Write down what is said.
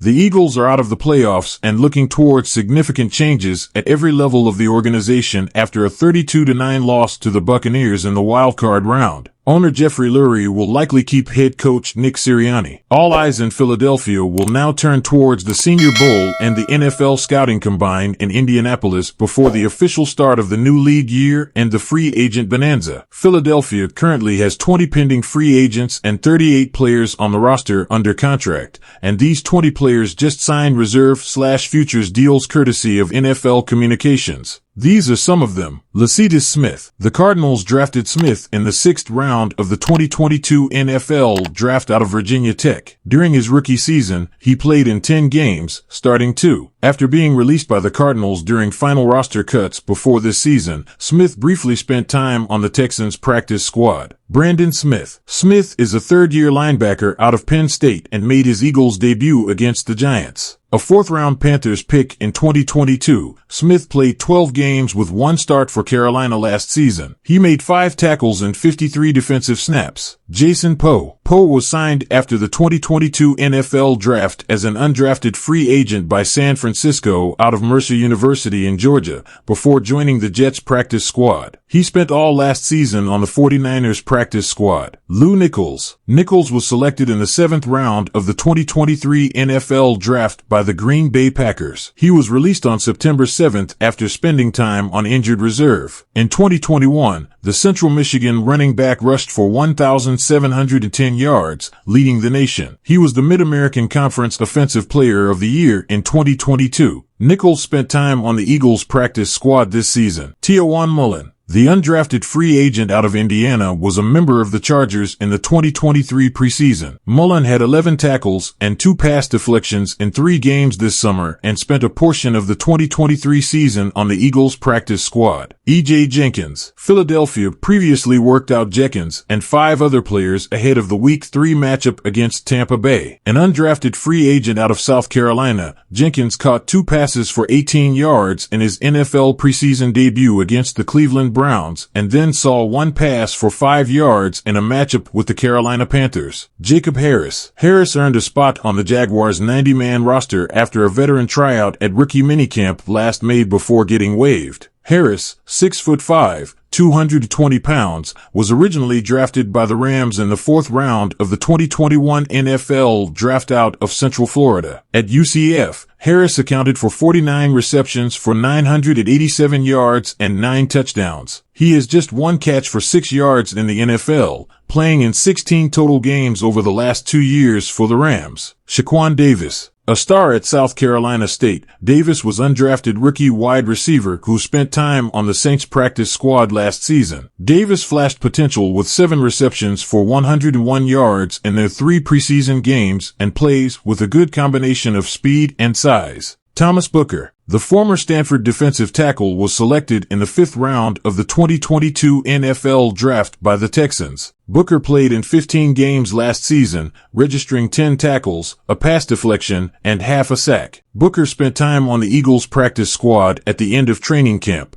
The Eagles are out of the playoffs and looking towards significant changes at every level of the organization after a 32-9 loss to the Buccaneers in the wildcard round. Owner Jeffrey Lurie will likely keep head coach Nick Sirianni. All eyes in Philadelphia will now turn towards the Senior Bowl and the NFL Scouting Combine in Indianapolis before the official start of the new league year and the free agent bonanza. Philadelphia currently has 20 pending free agents and 38 players on the roster under contract, and these 20 players just signed reserve/futures deals courtesy of NFL Communications. These are some of them. Lecitus Smith. The Cardinals drafted Smith in the 6th round of the 2022 NFL Draft out of Virginia Tech. During his rookie season, he played in 10 games, starting 2. After being released by the Cardinals during final roster cuts before this season, Smith briefly spent time on the Texans' practice squad. Brandon Smith. Smith is a third-year linebacker out of Penn State and made his Eagles debut against the Giants. A 4th-round Panthers pick in 2022, Smith played 12 games with 1 start for Carolina last season. He made 5 tackles and 53 defensive snaps. Jason Poe. Poe was signed after the 2022 NFL Draft as an undrafted free agent by San Francisco out of Mercer University in Georgia before joining the Jets practice squad. He spent all last season on the 49ers practice squad. Lou Nichols. Nichols was selected in the 7th round of the 2023 NFL Draft by the Green Bay Packers. He was released on September 7th after spending time on injured reserve. In 2021, the Central Michigan running back rushed for 1,710 yards, leading the nation. He was the Mid-American Conference Offensive Player of the Year in 2022. Nichols spent time on the Eagles practice squad this season. Tiawan Mullen. The undrafted free agent out of Indiana was a member of the Chargers in the 2023 preseason. Mullen had 11 tackles and 2 pass deflections in 3 games this summer and spent a portion of the 2023 season on the Eagles practice squad. E.J. Jenkins. Philadelphia previously worked out Jenkins and 5 other players ahead of the Week 3 matchup against Tampa Bay. An undrafted free agent out of South Carolina, Jenkins caught 2 passes for 18 yards in his NFL preseason debut against the Cleveland Browns and then saw 1 pass for 5 yards in a matchup with the Carolina Panthers. Jacob Harris. Harris earned a spot on the Jaguars' 90-man roster after a veteran tryout at rookie minicamp last May before getting waived. Harris, 6'5", 220 pounds, was originally drafted by the Rams in the 4th round of the 2021 NFL Draft out of Central Florida. At UCF, Harris accounted for 49 receptions for 987 yards and 9 touchdowns. He has just 1 catch for 6 yards in the NFL, playing in 16 total games over the last 2 years for the Rams. Shaquan Davis. A star at South Carolina State, Davis was undrafted rookie wide receiver who spent time on the Saints practice squad last season. Davis flashed potential with 7 receptions for 101 yards in their 3 preseason games and plays with a good combination of speed and size. Thomas Booker. The former Stanford defensive tackle was selected in the 5th round of the 2022 NFL Draft by the Texans. Booker played in 15 games last season, registering 10 tackles, a pass deflection, and half a sack. Booker spent time on the Eagles practice squad at the end of training camp.